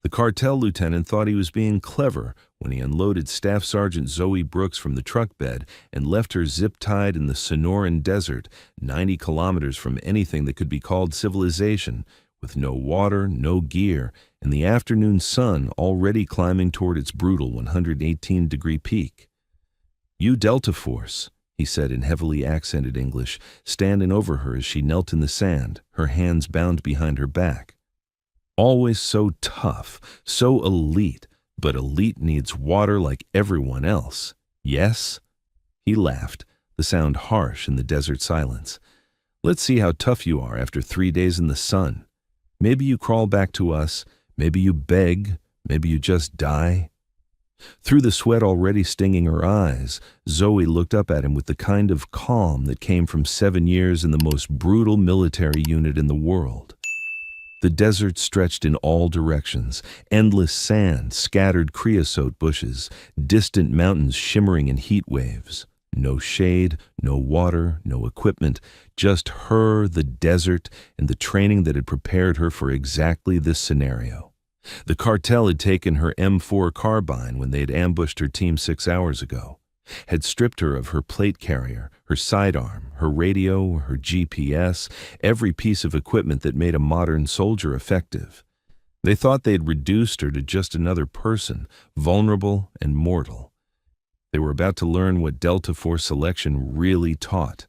The cartel lieutenant thought he was being clever when he unloaded Staff Sergeant Zoe Brooks from the truck bed and left her zip-tied in the Sonoran desert, 90 kilometers from anything that could be called civilization, with no water, no gear, and the afternoon sun already climbing toward its brutal 118-degree peak. "You Delta Force," he said in heavily accented English, standing over her as she knelt in the sand, her hands bound behind her back. "Always so tough, so elite, but elite needs water like everyone else. Yes?" He laughed, the sound harsh in the desert silence. "Let's see how tough you are after 3 days in the sun. Maybe you crawl back to us, maybe you beg, maybe you just die." Through the sweat already stinging her eyes, Zoe looked up at him with the kind of calm that came from 7 years in the most brutal military unit in the world. The desert stretched in all directions, endless sand, scattered creosote bushes, distant mountains shimmering in heat waves. No shade, no water, no equipment, just her, the desert, and the training that had prepared her for exactly this scenario. The cartel had taken her M4 carbine when they had ambushed her team 6 hours ago, had stripped her of her plate carrier, her sidearm, her radio, her GPS, every piece of equipment that made a modern soldier effective. They thought they had reduced her to just another person, vulnerable and mortal. They were about to learn what Delta Force selection really taught.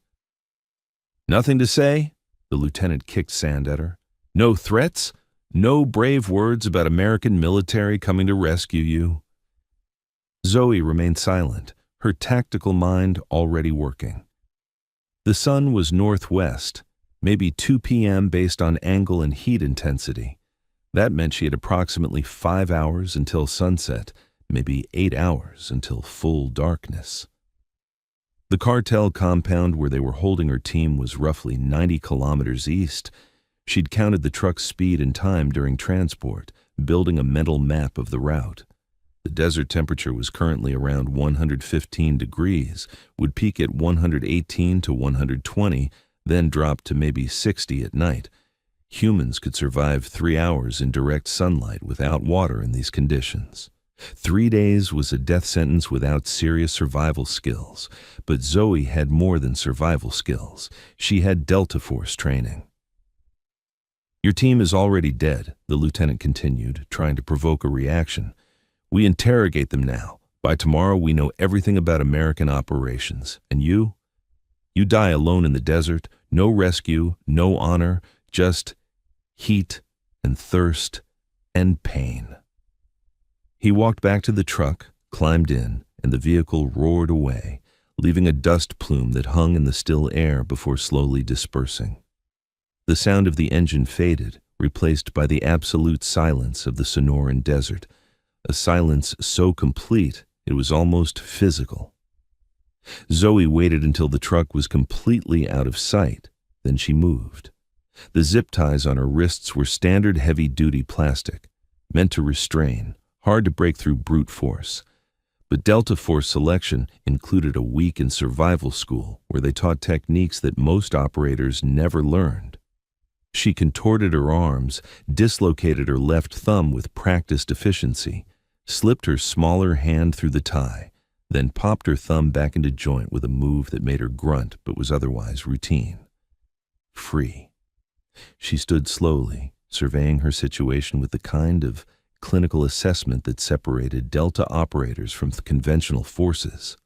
"Nothing to say?" The lieutenant kicked sand at her. "No threats? No brave words about American military coming to rescue you?" Zoe remained silent, her tactical mind already working. The sun was northwest, maybe 2 p.m. based on angle and heat intensity. That meant she had approximately 5 hours until sunset, maybe 8 hours until full darkness. The cartel compound where they were holding her team was roughly 90 kilometers east. She'd counted the truck's speed and time during transport, building a mental map of the route. The desert temperature was currently around 115 degrees, would peak at 118 to 120, then drop to maybe 60 at night. Humans could survive 3 hours in direct sunlight without water in these conditions. 3 days was a death sentence without serious survival skills, but Zoe had more than survival skills. She had Delta Force training. "Your team is already dead," the lieutenant continued, trying to provoke a reaction. "We interrogate them now. By tomorrow we know everything about American operations. And you? You die alone in the desert, no rescue, no honor, just heat and thirst and pain." He walked back to the truck, climbed in, and the vehicle roared away, leaving a dust plume that hung in the still air before slowly dispersing. The sound of the engine faded, replaced by the absolute silence of the Sonoran desert, a silence so complete it was almost physical. Zoe waited until the truck was completely out of sight, then she moved. The zip ties on her wrists were standard heavy-duty plastic, meant to restrain, hard to break through brute force. But Delta Force selection included a week in survival school where they taught techniques that most operators never learned. She contorted her arms, dislocated her left thumb with practiced efficiency, slipped her smaller hand through the tie, then popped her thumb back into joint with a move that made her grunt but was otherwise routine. Free. She stood slowly, surveying her situation with the kind of clinical assessment that separated Delta operators from conventional forces.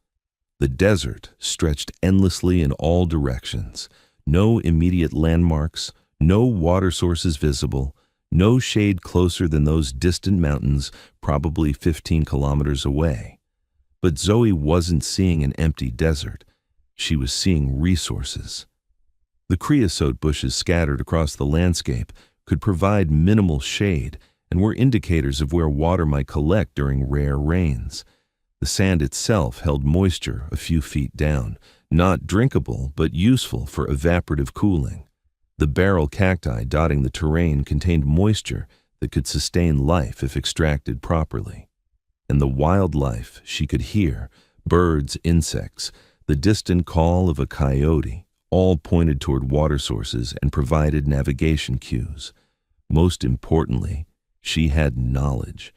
The desert stretched endlessly in all directions, no immediate landmarks, no water sources visible, no shade closer than those distant mountains, probably 15 kilometers away. But Zoe wasn't seeing an empty desert. She was seeing resources. The creosote bushes scattered across the landscape could provide minimal shade and were indicators of where water might collect during rare rains. The sand itself held moisture a few feet down, not drinkable but useful for evaporative cooling. The barrel cacti dotting the terrain contained moisture that could sustain life if extracted properly. And the wildlife she could hear, birds, insects, the distant call of a coyote, all pointed toward water sources and provided navigation cues. Most importantly, She had knowledge.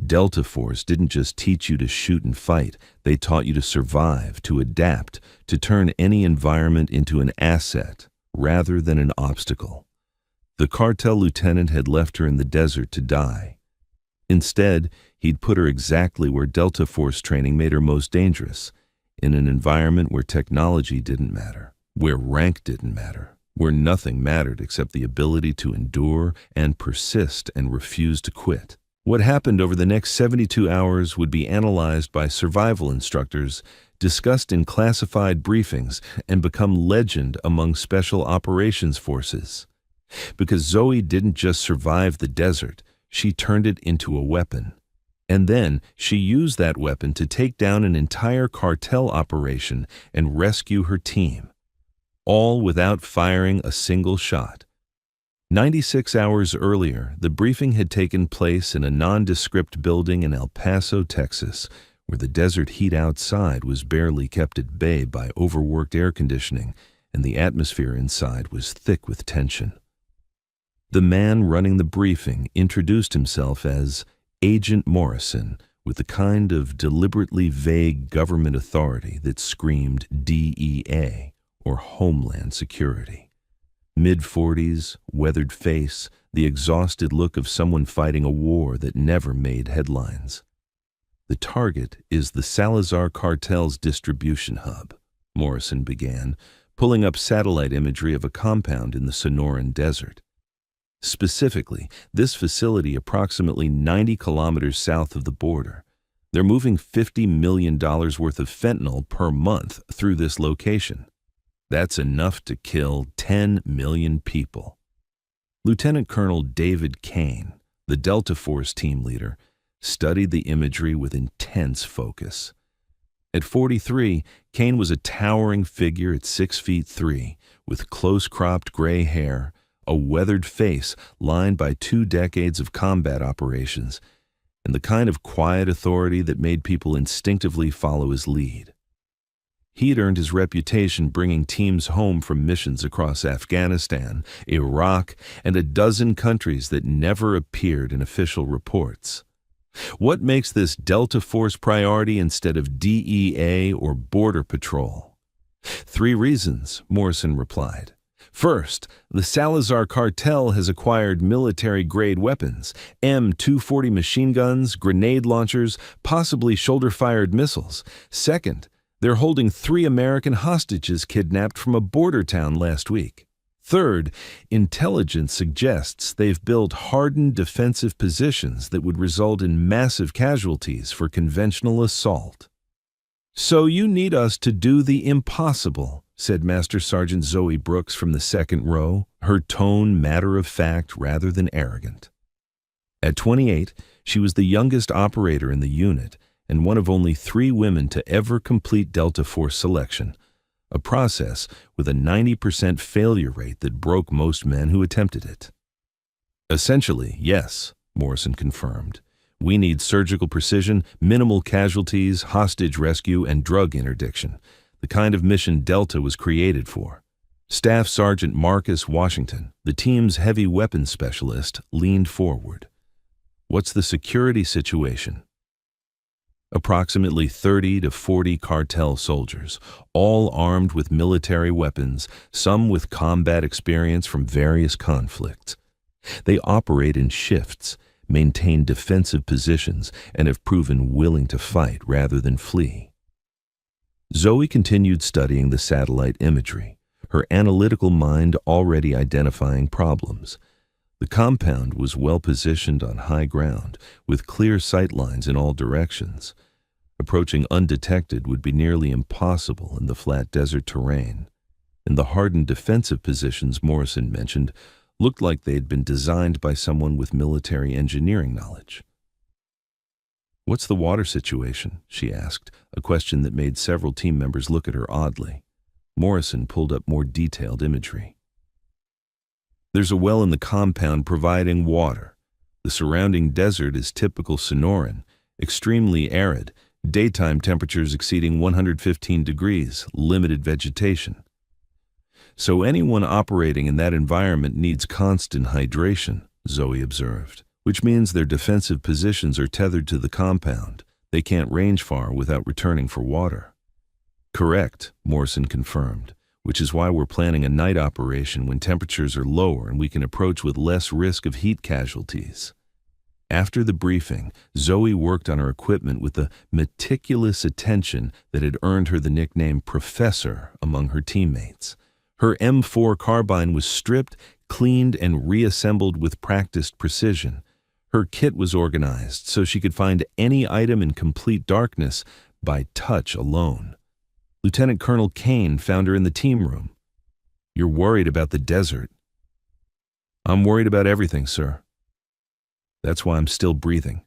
Delta Force didn't just teach you to shoot and fight, they taught you to survive, to adapt, to turn any environment into an asset rather than an obstacle. The cartel lieutenant had left her in the desert to die. Instead, he'd put her exactly where Delta Force training made her most dangerous, in an environment where technology didn't matter, where rank didn't matter, where nothing mattered except the ability to endure and persist and refuse to quit. What happened over the next 72 hours would be analyzed by survival instructors, discussed in classified briefings, and become legend among special operations forces. Because Zoe didn't just survive the desert, she turned it into a weapon. And then she used that weapon to take down an entire cartel operation and rescue her team, all without firing a single shot. 96 hours earlier, the briefing had taken place in a nondescript building in El Paso, Texas, where the desert heat outside was barely kept at bay by overworked air conditioning, and the atmosphere inside was thick with tension. The man running the briefing introduced himself as Agent Morrison, with the kind of deliberately vague government authority that screamed DEA, or Homeland Security. Mid-40s, weathered face, the exhausted look of someone fighting a war that never made headlines. The target is the Salazar cartel's distribution hub, Morrison began, pulling up satellite imagery of a compound in the Sonoran desert. Specifically, this facility approximately 90 kilometers south of the border. They're moving $50 million worth of fentanyl per month through this location. That's enough to kill 10 million people. Lieutenant Colonel David Kane, the Delta Force team leader, studied the imagery with intense focus. At 43, Kane was a towering figure at 6'3", with close-cropped gray hair, a weathered face lined by 2 decades of combat operations, and the kind of quiet authority that made people instinctively follow his lead. He'd earned his reputation bringing teams home from missions across Afghanistan, Iraq, and a dozen countries that never appeared in official reports. What makes this Delta Force priority instead of DEA or Border Patrol? 3 reasons, Morrison replied. First, the Salazar cartel has acquired military-grade weapons, M240 machine guns, grenade launchers, possibly shoulder-fired missiles. Second, they're holding 3 American hostages kidnapped from a border town last week. Third, intelligence suggests they've built hardened defensive positions that would result in massive casualties for conventional assault. So you need us to do the impossible, said Master Sergeant Zoe Brooks from the second row, her tone matter-of-fact rather than arrogant. At 28, she was the youngest operator in the unit and one of only 3 women to ever complete Delta Force selection, a process with a 90% failure rate that broke most men who attempted it. Essentially, yes, Morrison confirmed. We need surgical precision, minimal casualties, hostage rescue, and drug interdiction, the kind of mission Delta was created for. Staff Sergeant Marcus Washington, the team's heavy weapons specialist, leaned forward. What's the security situation? Approximately 30 to 40 cartel soldiers, all armed with military weapons, some with combat experience from various conflicts. They operate in shifts, maintain defensive positions, and have proven willing to fight rather than flee. Zoe continued studying the satellite imagery, her analytical mind already identifying problems. The compound was well positioned on high ground, with clear sight lines in all directions. Approaching undetected would be nearly impossible in the flat desert terrain, and the hardened defensive positions Morrison mentioned looked like they had been designed by someone with military engineering knowledge. "What's the water situation?" she asked, a question that made several team members look at her oddly. Morrison pulled up more detailed imagery. "There's a well in the compound providing water. The surrounding desert is typical Sonoran, extremely arid, daytime temperatures exceeding 115 degrees, limited vegetation. So anyone operating in that environment needs constant hydration," Zoe observed, which means their defensive positions are tethered to the compound. They can't range far without returning for water. Correct, Morrison confirmed, which is why we're planning a night operation when temperatures are lower and we can approach with less risk of heat casualties. After the briefing, Zoe worked on her equipment with the meticulous attention that had earned her the nickname Professor among her teammates. Her M4 carbine was stripped, cleaned, and reassembled with practiced precision. Her kit was organized so she could find any item in complete darkness by touch alone. Lieutenant Colonel Kane found her in the team room. "You're worried about the desert." "I'm worried about everything, sir. That's why I'm still breathing."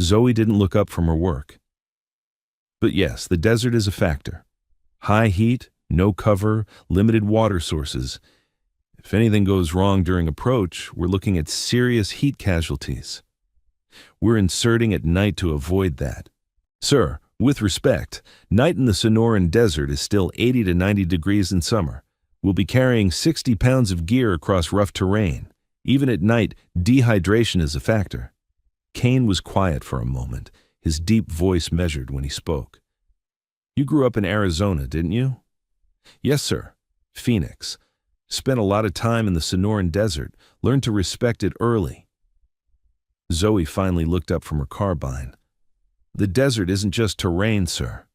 Zoe didn't look up from her work. "But yes, the desert is a factor. High heat, no cover, limited water sources. If anything goes wrong during approach, we're looking at serious heat casualties. We're inserting at night to avoid that. Sir, with respect, night in the Sonoran desert is still 80 to 90 degrees in summer. We'll be carrying 60 pounds of gear across rough terrain. Even at night, dehydration is a factor." Kane was quiet for a moment, his deep voice measured when he spoke. "You grew up in Arizona, didn't you?" "Yes, sir. Phoenix. Spent a lot of time in the Sonoran desert, learned to respect it early." Zoe finally looked up from her carbine. "The desert isn't just terrain, sir.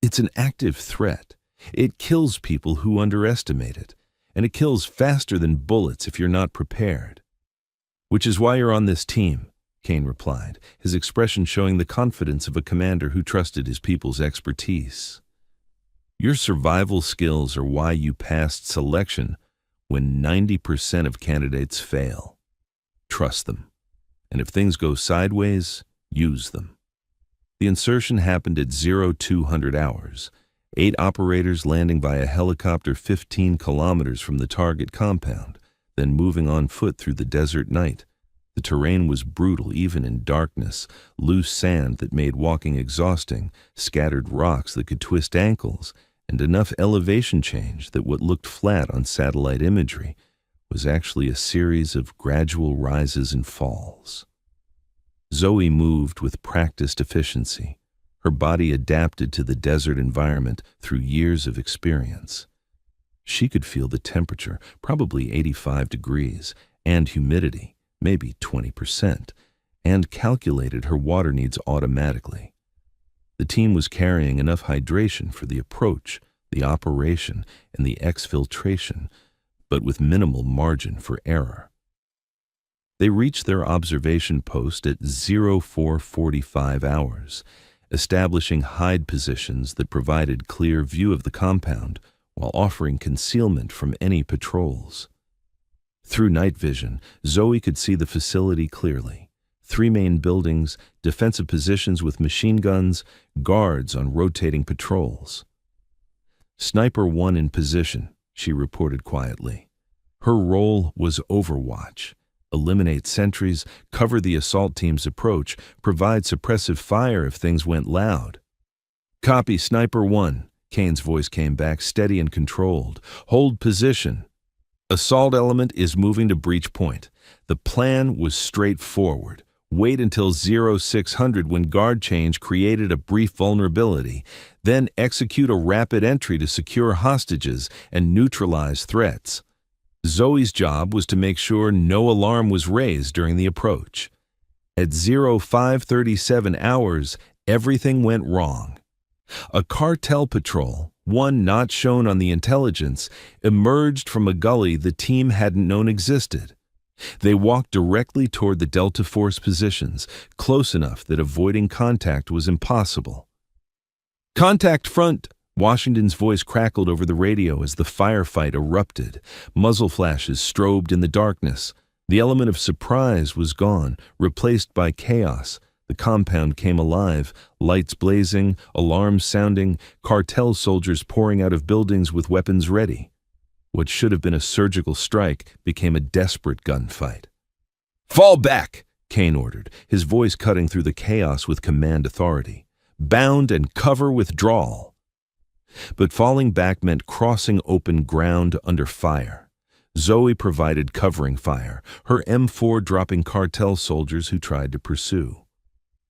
It's an active threat. It kills people who underestimate it, and it kills faster than bullets if you're not prepared." "Which is why you're on this team," Kane replied, his expression showing the confidence of a commander who trusted his people's expertise. "Your survival skills are why you passed selection when 90% of candidates fail. Trust them, and if things go sideways, use them." The insertion happened at 0200 hours, 8 operators landing via helicopter 15 kilometers from the target compound, then moving on foot through the desert night. The terrain was brutal even in darkness, loose sand that made walking exhausting, scattered rocks that could twist ankles, and enough elevation change that what looked flat on satellite imagery was actually a series of gradual rises and falls. Zoe moved with practiced efficiency. Her body adapted to the desert environment through years of experience. She could feel the temperature, probably 85 degrees, and humidity, maybe 20%, and calculated her water needs automatically. The team was carrying enough hydration for the approach, the operation, and the exfiltration, but with minimal margin for error. They reached their observation post at 0445 hours, establishing hide positions that provided clear view of the compound while offering concealment from any patrols. Through night vision, Zoe could see the facility clearly. 3 main buildings, defensive positions with machine guns, guards on rotating patrols. "Sniper 1 in position," she reported quietly. Her role was overwatch. Eliminate sentries, cover the assault team's approach, provide suppressive fire if things went loud. "Copy, Sniper 1, Kane's voice came back, steady and controlled. "Hold position. Assault element is moving to breach point." The plan was straightforward. Wait until 0600 when guard change created a brief vulnerability, then execute a rapid entry to secure hostages and neutralize threats. Zoe's job was to make sure no alarm was raised during the approach. At 0537 hours, everything went wrong. A cartel patrol, one not shown on the intelligence, emerged from a gully the team hadn't known existed. They walked directly toward the Delta Force positions, close enough that avoiding contact was impossible. "Contact front!" Washington's voice crackled over the radio as the firefight erupted. Muzzle flashes strobed in the darkness. The element of surprise was gone, replaced by chaos. The compound came alive, lights blazing, alarms sounding, cartel soldiers pouring out of buildings with weapons ready. What should have been a surgical strike became a desperate gunfight. "Fall back!" Kane ordered, his voice cutting through the chaos with command authority. "Bound and cover withdrawal." But falling back meant crossing open ground under fire. Zoe provided covering fire, her M4 dropping cartel soldiers who tried to pursue.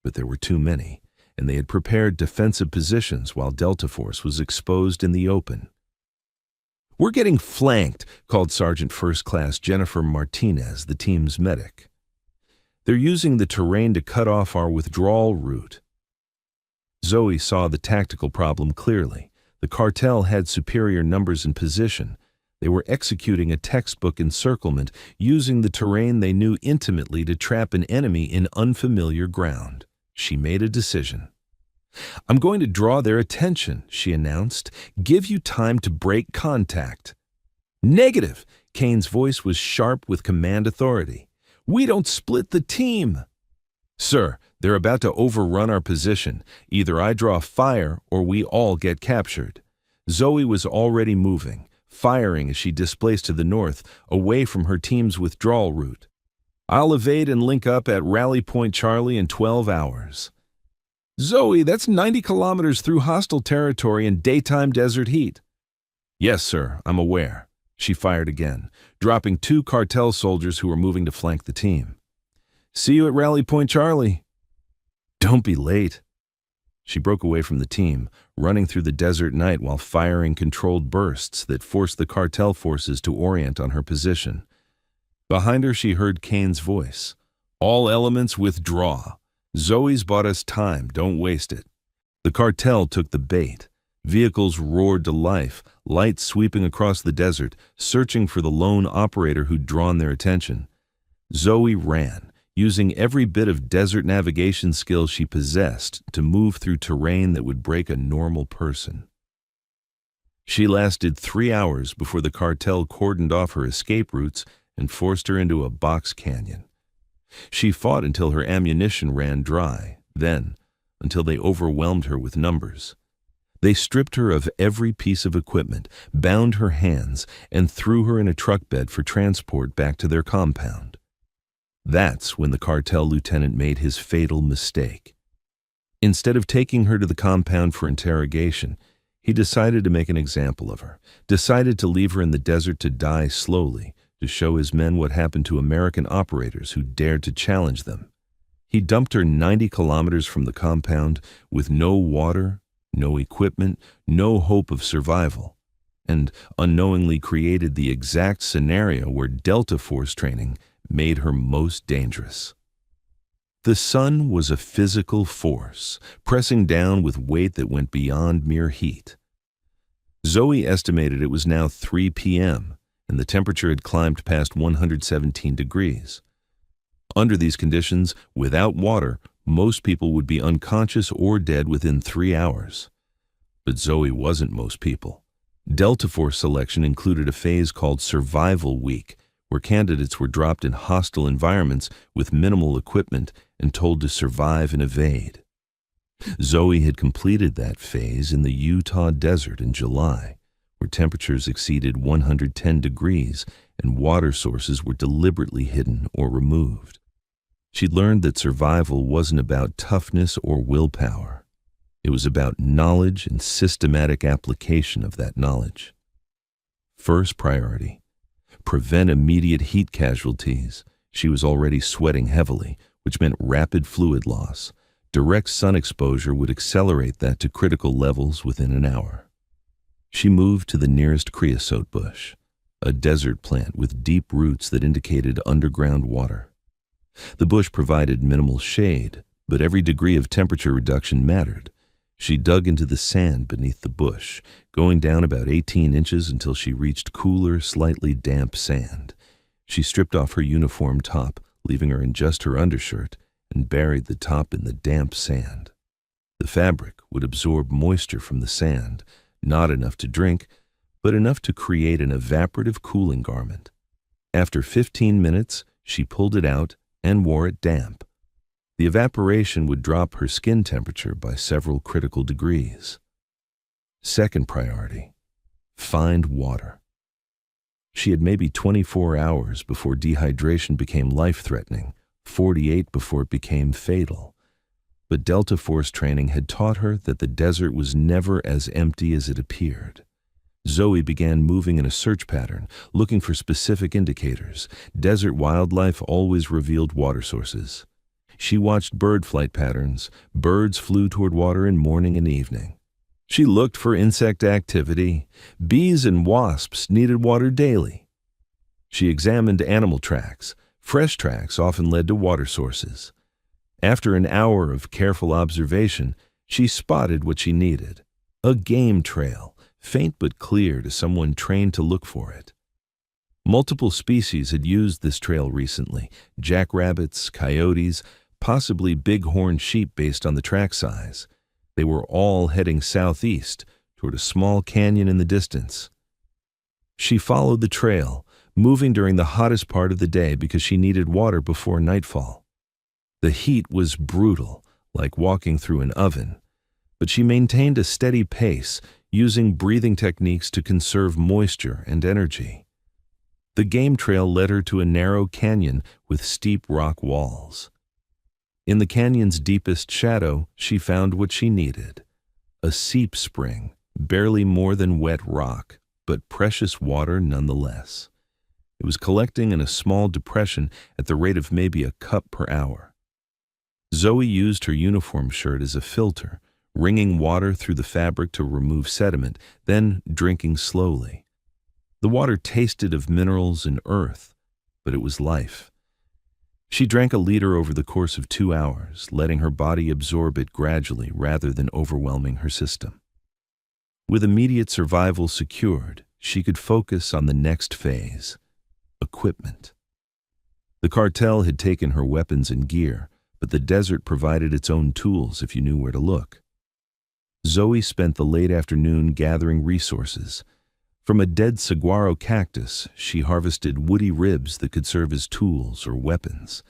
But there were too many, and they had prepared defensive positions while Delta Force was exposed in the open. "We're getting flanked," called Sergeant First Class Jennifer Martinez, the team's medic. "They're using the terrain to cut off our withdrawal route." Zoe saw the tactical problem clearly. The cartel had superior numbers and position. They were executing a textbook encirclement, using the terrain they knew intimately to trap an enemy in unfamiliar ground. She made a decision. "I'm going to draw their attention," she announced. "Give you time to break contact." "Negative!" Kane's voice was sharp with command authority. "We don't split the team." "Sir, they're about to overrun our position. Either I draw fire or we all get captured." Zoe was already moving, firing as she displaced to the north, away from her team's withdrawal route. "I'll evade and link up at Rally Point Charlie in 12 hours. "Zoe, that's 90 kilometers through hostile territory in daytime desert heat." "Yes, sir, I'm aware." She fired again, dropping 2 cartel soldiers who were moving to flank the team. "See you at Rally Point Charlie." "Don't be late." She broke away from the team, running through the desert night while firing controlled bursts that forced the cartel forces to orient on her position. Behind her she heard Kane's voice. "All elements withdraw. Zoe's bought us time, don't waste it." The cartel took the bait. Vehicles roared to life, lights sweeping across the desert, searching for the lone operator who'd drawn their attention. Zoe ran, using every bit of desert navigation skill she possessed to move through terrain that would break a normal person. She lasted 3 hours before the cartel cordoned off her escape routes and forced her into a box canyon. She fought until her ammunition ran dry, then until they overwhelmed her with numbers. They stripped her of every piece of equipment, bound her hands, and threw her in a truck bed for transport back to their compound. That's when the cartel lieutenant made his fatal mistake. Instead of taking her to the compound for interrogation, he decided to make an example of her, decided to leave her in the desert to die slowly, to show his men what happened to American operators who dared to challenge them. He dumped her 90 kilometers from the compound with no water, no equipment, no hope of survival, and unknowingly created the exact scenario where Delta Force training made her most dangerous. The sun was a physical force, pressing down with weight that went beyond mere heat. Zoe estimated it was now 3 p.m., and the temperature had climbed past 117 degrees. Under these conditions, without water, most people would be unconscious or dead within 3 hours. But Zoe wasn't most people. Delta Force selection included a phase called Survival Week, where candidates were dropped in hostile environments with minimal equipment and told to survive and evade. Zoe had completed that phase in the Utah desert in July, where temperatures exceeded 110 degrees and water sources were deliberately hidden or removed. She'd learned that survival wasn't about toughness or willpower. It was about knowledge and systematic application of that knowledge. First priority: prevent immediate heat casualties. She was already sweating heavily, which meant rapid fluid loss. Direct sun exposure would accelerate that to critical levels within an hour. She moved to the nearest creosote bush, a desert plant with deep roots that indicated underground water. The bush provided minimal shade, but every degree of temperature reduction mattered. She dug into the sand beneath the bush, going down about 18 inches until she reached cooler, slightly damp sand. She stripped off her uniform top, leaving her in just her undershirt, and buried the top in the damp sand. The fabric would absorb moisture from the sand, not enough to drink, but enough to create an evaporative cooling garment. After 15 minutes, she pulled it out and wore it damp. The evaporation would drop her skin temperature by several critical degrees. Second priority: find water. She had maybe 24 hours before dehydration became life-threatening, 48 before it became fatal. But Delta Force training had taught her that the desert was never as empty as it appeared. Zoe began moving in a search pattern, looking for specific indicators. Desert wildlife always revealed water sources. She watched bird flight patterns. Birds flew toward water in morning and evening. She looked for insect activity. Bees and wasps needed water daily. She examined animal tracks. Fresh tracks often led to water sources. After an hour of careful observation, she spotted what she needed: a game trail, faint but clear to someone trained to look for it. Multiple species had used this trail recently: jackrabbits, coyotes, possibly bighorn sheep based on the track size. They were all heading southeast toward a small canyon in the distance. She followed the trail, moving during the hottest part of the day because she needed water before nightfall. The heat was brutal, like walking through an oven, but she maintained a steady pace, using breathing techniques to conserve moisture and energy. The game trail led her to a narrow canyon with steep rock walls. In the canyon's deepest shadow, she found what she needed: a seep spring, barely more than wet rock, but precious water nonetheless. It was collecting in a small depression at the rate of maybe a cup per hour. Zoe used her uniform shirt as a filter, wringing water through the fabric to remove sediment, then drinking slowly. The water tasted of minerals and earth, but it was life. She drank a liter over the course of 2 hours, letting her body absorb it gradually rather than overwhelming her system. With immediate survival secured, she could focus on the next phase: equipment. The cartel had taken her weapons and gear, but the desert provided its own tools if you knew where to look. Zoe spent the late afternoon gathering resources. From a dead saguaro cactus, she harvested woody ribs that could serve as tools or weapons.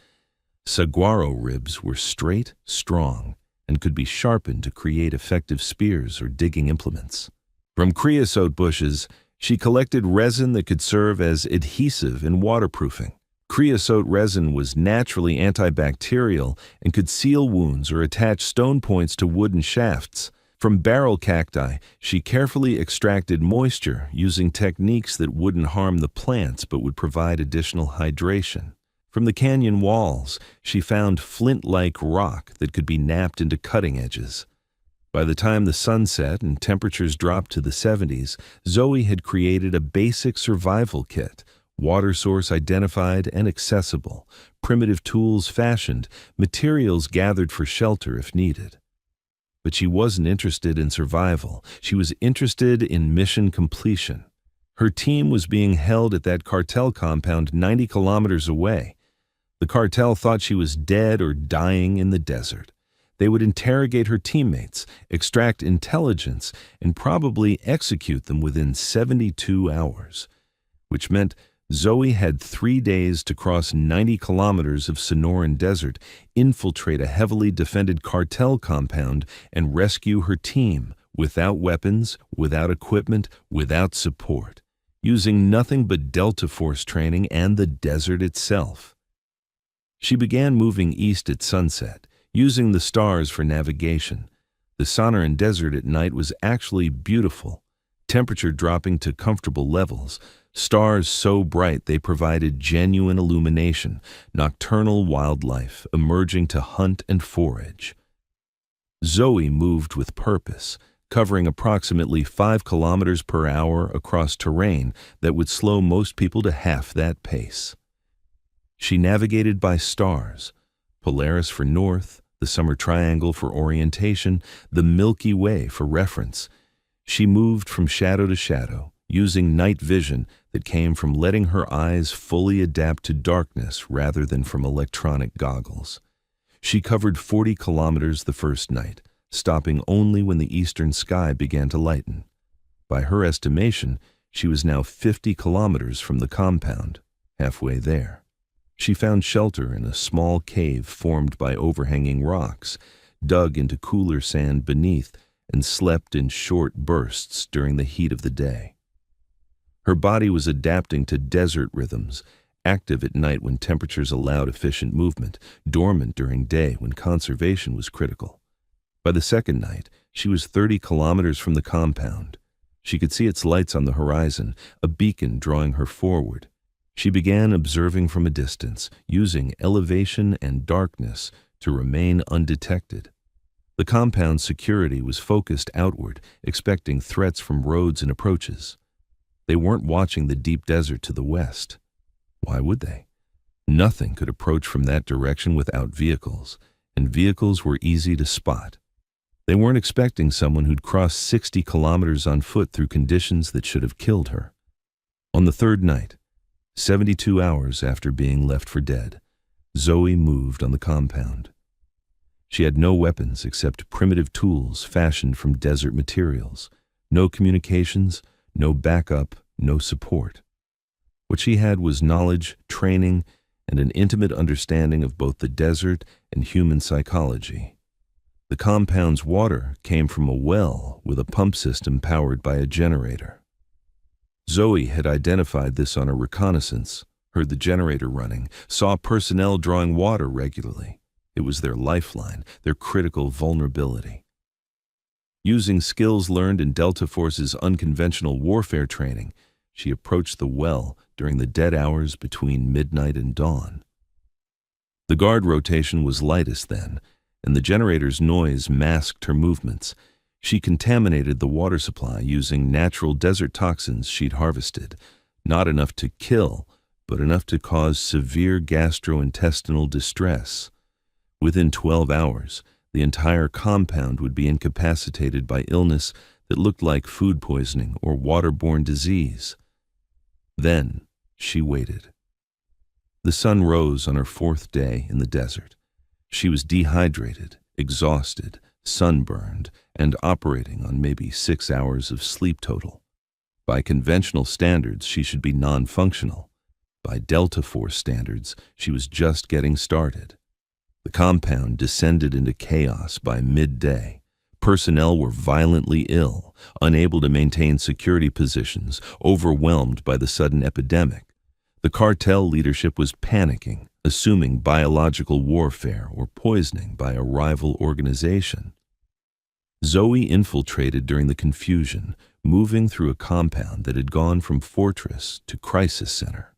Saguaro ribs were straight, strong, and could be sharpened to create effective spears or digging implements. From creosote bushes, she collected resin that could serve as adhesive and waterproofing. Creosote resin was naturally antibacterial and could seal wounds or attach stone points to wooden shafts. From barrel cacti, she carefully extracted moisture using techniques that wouldn't harm the plants but would provide additional hydration. From the canyon walls, she found flint-like rock that could be knapped into cutting edges. By the time the sun set and temperatures dropped to the 70s, Zoe had created a basic survival kit: water source identified and accessible, primitive tools fashioned, materials gathered for shelter if needed. But she wasn't interested in survival. She was interested in mission completion. Her team was being held at that cartel compound 90 kilometers away. The cartel thought she was dead or dying in the desert. They would interrogate her teammates, extract intelligence, and probably execute them within 72 hours, which meant Zoe had 3 days to cross 90 kilometers of Sonoran desert, infiltrate a heavily defended cartel compound, and rescue her team without weapons, without equipment, without support, using nothing but Delta Force training and the desert itself. She began moving east at sunset, using the stars for navigation. The Sonoran desert at night was actually beautiful, temperature dropping to comfortable levels, stars so bright they provided genuine illumination, nocturnal wildlife emerging to hunt and forage. Zoe moved with purpose, covering approximately 5 kilometers per hour across terrain that would slow most people to half that pace. She navigated by stars: Polaris for north, the Summer Triangle for orientation, the Milky Way for reference. She moved from shadow to shadow, using night vision that came from letting her eyes fully adapt to darkness rather than from electronic goggles. She covered 40 kilometers the first night, stopping only when the eastern sky began to lighten. By her estimation, she was now 50 kilometers from the compound, halfway there. She found shelter in a small cave formed by overhanging rocks, dug into cooler sand beneath, and slept in short bursts during the heat of the day. Her body was adapting to desert rhythms, active at night when temperatures allowed efficient movement, dormant during day when conservation was critical. By the second night, she was 30 kilometers from the compound. She could see its lights on the horizon, a beacon drawing her forward. She began observing from a distance, using elevation and darkness to remain undetected. The compound's security was focused outward, expecting threats from roads and approaches. They weren't watching the deep desert to the west. Why would they? Nothing could approach from that direction without vehicles, and vehicles were easy to spot. They weren't expecting someone who'd crossed 60 kilometers on foot through conditions that should have killed her. On the third night, 72 hours after being left for dead, Zoe moved on the compound. She had no weapons except primitive tools fashioned from desert materials, no communications, no backup, no support. What she had was knowledge, training, and an intimate understanding of both the desert and human psychology. The compound's water came from a well with a pump system powered by a generator. Zoe had identified this on a reconnaissance, heard the generator running, saw personnel drawing water regularly. It was their lifeline, their critical vulnerability. Using skills learned in Delta Force's unconventional warfare training, she approached the well during the dead hours between midnight and dawn. The guard rotation was lightest then, and the generator's noise masked her movements. She contaminated the water supply using natural desert toxins she'd harvested, not enough to kill, but enough to cause severe gastrointestinal distress. Within 12 hours, the entire compound would be incapacitated by illness that looked like food poisoning or waterborne disease. Then she waited. The sun rose on her fourth day in the desert. She was dehydrated, exhausted, sunburned, and operating on maybe 6 hours of sleep total. By conventional standards, she should be non-functional. By Delta Force standards, she was just getting started. The compound descended into chaos by midday. Personnel were violently ill, unable to maintain security positions, overwhelmed by the sudden epidemic. The cartel leadership was panicking, assuming biological warfare or poisoning by a rival organization. Zoe infiltrated during the confusion, moving through a compound that had gone from fortress to crisis center.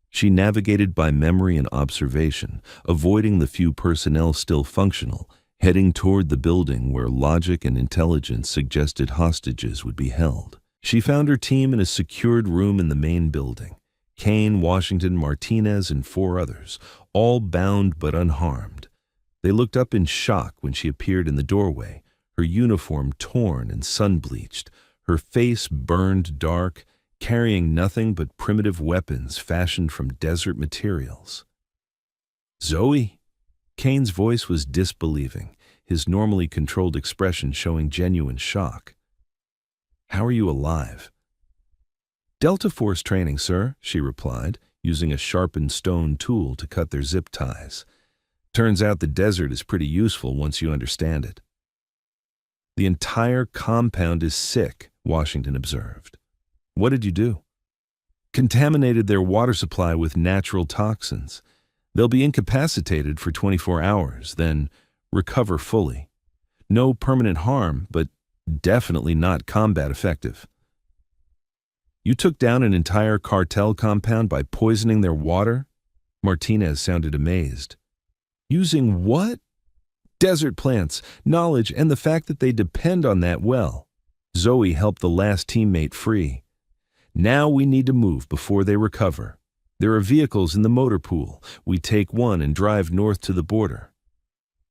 She navigated by memory and observation, avoiding the few personnel still functional, heading toward the building where logic and intelligence suggested hostages would be held. She found her team in a secured room in the main building. Kane, Washington, Martinez, and 4 others, all bound but unharmed. They looked up in shock when she appeared in the doorway, her uniform torn and sun-bleached, her face burned dark, carrying nothing but primitive weapons fashioned from desert materials. "Zoe?" Kane's voice was disbelieving, his normally controlled expression showing genuine shock. "How are you alive?" "Delta Force training, sir," she replied, using a sharpened stone tool to cut their zip ties. "Turns out the desert is pretty useful once you understand it." "The entire compound is sick," Washington observed. "What did you do?" "Contaminated their water supply with natural toxins. They'll be incapacitated for 24 hours, then recover fully. No permanent harm, but definitely not combat effective." "You took down an entire cartel compound by poisoning their water?" Martinez sounded amazed. "Using what?" "Desert plants, knowledge, and the fact that they depend on that well. Zoe helped the last teammate free. Now we need to move before they recover. There are vehicles in the motor pool. We take one and drive north to the border."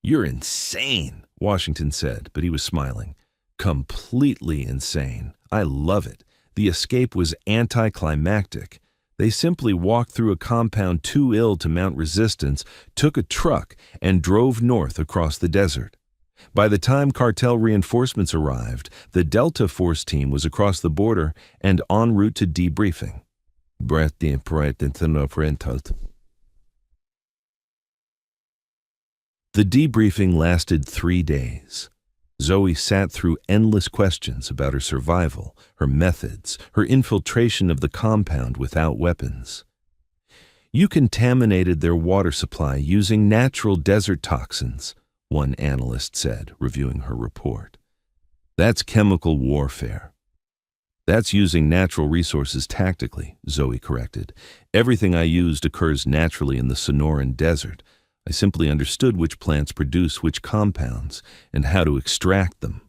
"You're insane," Washington said, but he was smiling. "Completely insane. I love it. The escape was anticlimactic. They simply walked through a compound too ill to mount resistance, took a truck, and drove north across the desert. By the time cartel reinforcements arrived, the Delta Force team was across the border and en route to debriefing." The debriefing lasted 3 days. Zoe sat through endless questions about her survival, her methods, her infiltration of the compound without weapons. "You contaminated their water supply using natural desert toxins," one analyst said, reviewing her report. "That's chemical warfare. That's using natural resources tactically, Zoe corrected. Everything I used occurs naturally in the Sonoran desert. I simply understood which plants produce which compounds and how to extract them.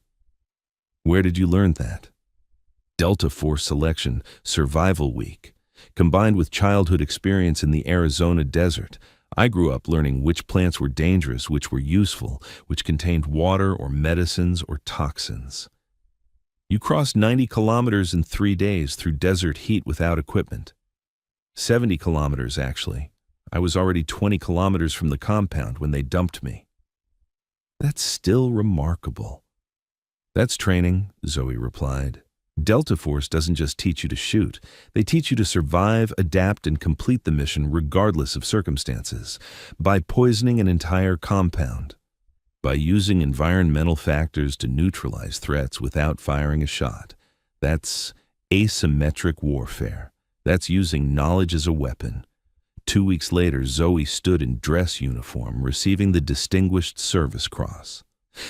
Where did you learn that? Delta Force Selection, Survival Week. Combined with childhood experience in the Arizona desert, I grew up learning which plants were dangerous, which were useful, which contained water or medicines or toxins. You crossed 90 kilometers in 3 days through desert heat without equipment. 70 kilometers, actually. I was already 20 kilometers from the compound when they dumped me. That's still remarkable. That's training, Zoe replied. Delta Force doesn't just teach you to shoot. They teach you to survive, adapt, and complete the mission regardless of circumstances, by poisoning an entire compound, by using environmental factors to neutralize threats without firing a shot. That's asymmetric warfare. That's using knowledge as a weapon. 2 weeks later, Zoe stood in dress uniform, receiving the Distinguished Service Cross.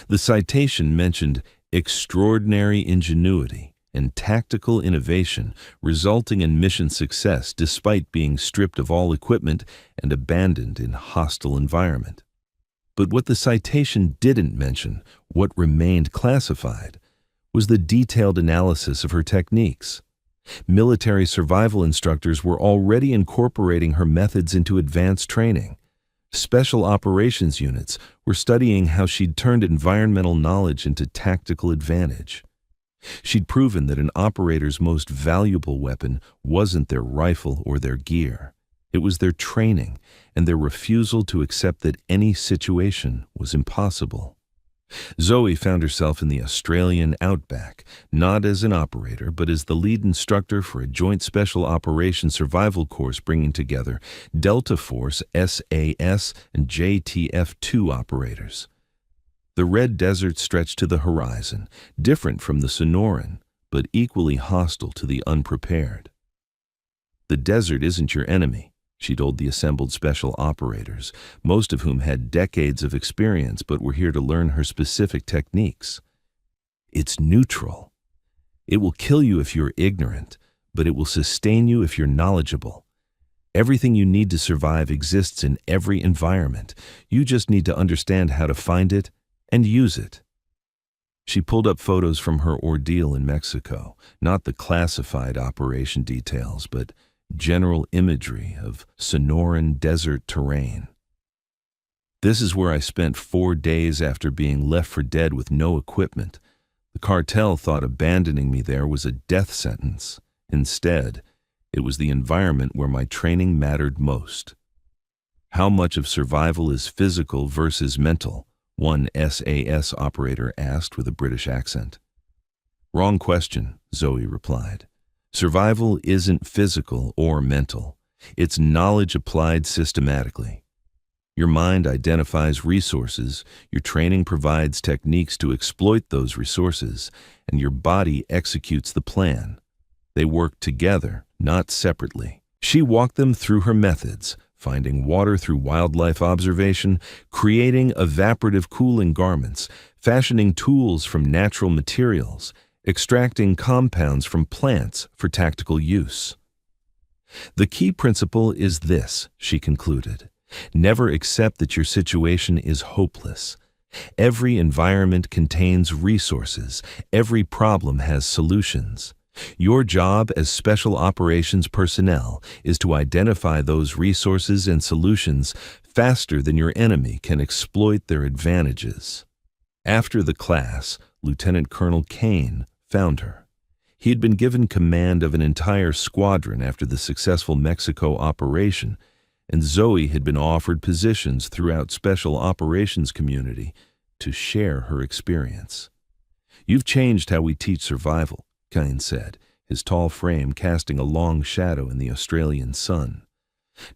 The citation mentioned extraordinary ingenuity and tactical innovation resulting in mission success despite being stripped of all equipment and abandoned in hostile environment. But what the citation didn't mention, what remained classified, was the detailed analysis of her techniques. Military survival instructors were already incorporating her methods into advanced training. Special operations units were studying how she'd turned environmental knowledge into tactical advantage. She'd proven that an operator's most valuable weapon wasn't their rifle or their gear. It was their training and their refusal to accept that any situation was impossible. Zoe found herself in the Australian outback, not as an operator, but as the lead instructor for a joint special operations survival course bringing together Delta Force, SAS, and JTF-2 operators. The red desert stretched to the horizon, different from the Sonoran, but equally hostile to the unprepared. The desert isn't your enemy, she told the assembled special operators, most of whom had decades of experience but were here to learn her specific techniques. It's neutral. It will kill you if you're ignorant, but it will sustain you if you're knowledgeable. Everything you need to survive exists in every environment. You just need to understand how to find it and use it. She pulled up photos from her ordeal in Mexico, not the classified operation details, but general imagery of Sonoran desert terrain. This is where I spent 4 days after being left for dead with no equipment. The cartel thought abandoning me there was a death sentence. Instead, it was the environment where my training mattered most. How much of survival is physical versus mental? One SAS operator asked with a British accent. Wrong question, Zoe replied. Survival isn't physical or mental. It's knowledge applied systematically. Your mind identifies resources, your training provides techniques to exploit those resources, and your body executes the plan. They work together, not separately. She walked them through her methods, finding water through wildlife observation, creating evaporative cooling garments, fashioning tools from natural materials, extracting compounds from plants for tactical use. The key principle is this, she concluded. Never accept that your situation is hopeless. Every environment contains resources. Every problem has solutions. Your job as special operations personnel is to identify those resources and solutions faster than your enemy can exploit their advantages. After the class, Lieutenant Colonel Kane found her. He had been given command of an entire squadron after the successful Mexico operation, and Zoe had been offered positions throughout special operations community to share her experience. You've changed how we teach survival, Kane said, his tall frame casting a long shadow in the Australian sun.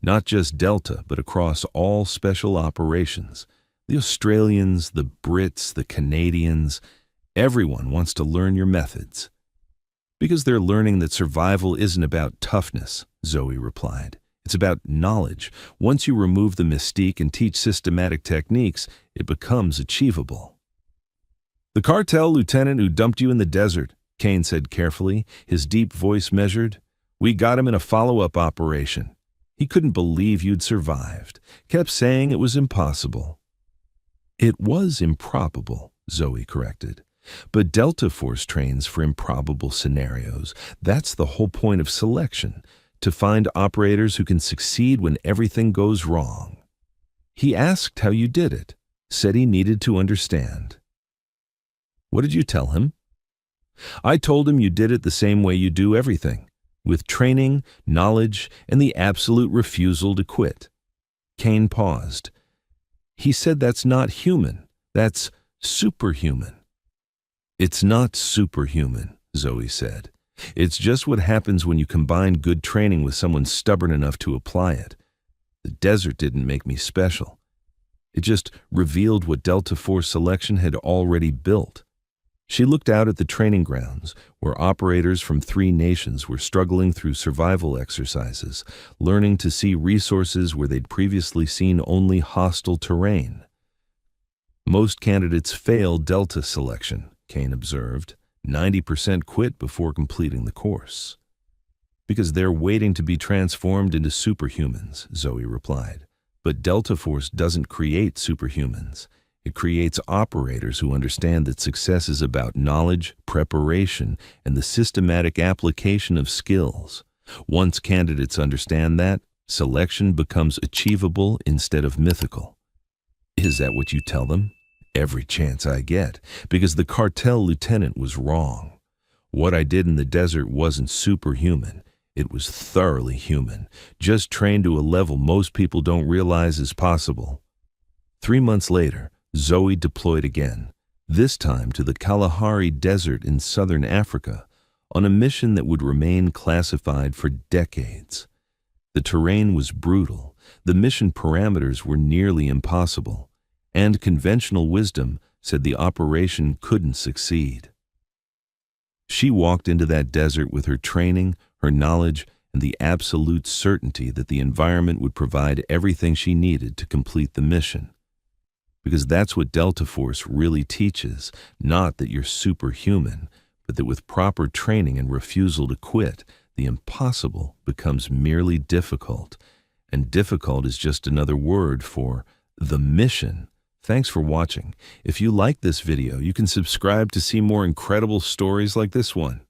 Not just Delta, but across all special operations. The Australians, the Brits, the Canadians, everyone wants to learn your methods. Because they're learning that survival isn't about toughness, Zoe replied. It's about knowledge. Once you remove the mystique and teach systematic techniques, it becomes achievable. The cartel lieutenant who dumped you in the desert, Kane said carefully, his deep voice measured. "We got him in a follow-up operation. He couldn't believe you'd survived, kept saying it was impossible." "It was improbable," Zoe corrected. "But Delta Force trains for improbable scenarios. That's the whole point of selection, to find operators who can succeed when everything goes wrong." "He asked how you did it, said he needed to understand." "What did you tell him?" "I told him you did it the same way you do everything, with training, knowledge, and the absolute refusal to quit." Kane paused. "He said that's not human, that's superhuman." "It's not superhuman," Zoe said. "It's just what happens when you combine good training with someone stubborn enough to apply it. The desert didn't make me special. It just revealed what Delta Force selection had already built." She looked out at the training grounds, where operators from 3 nations were struggling through survival exercises, learning to see resources where they'd previously seen only hostile terrain. "Most candidates fail Delta selection," Kane observed. 90% quit before completing the course. "Because they're waiting to be transformed into superhumans," Zoe replied. "But Delta Force doesn't create superhumans. It creates operators who understand that success is about knowledge, preparation, and the systematic application of skills. Once candidates understand that, selection becomes achievable instead of mythical." "Is that what you tell them?" "Every chance I get, because the cartel lieutenant was wrong. What I did in the desert wasn't superhuman. It was thoroughly human, just trained to a level most people don't realize is possible." 3 months later, Zoe deployed again, this time to the Kalahari Desert in southern Africa, on a mission that would remain classified for decades. The terrain was brutal, the mission parameters were nearly impossible, and conventional wisdom said the operation couldn't succeed. She walked into that desert with her training, her knowledge, and the absolute certainty that the environment would provide everything she needed to complete the mission. Because that's what Delta Force really teaches, not that you're superhuman, but that with proper training and refusal to quit, the impossible becomes merely difficult. And difficult is just another word for the mission. Thanks for watching. If you like this video, you can subscribe to see more incredible stories like this one.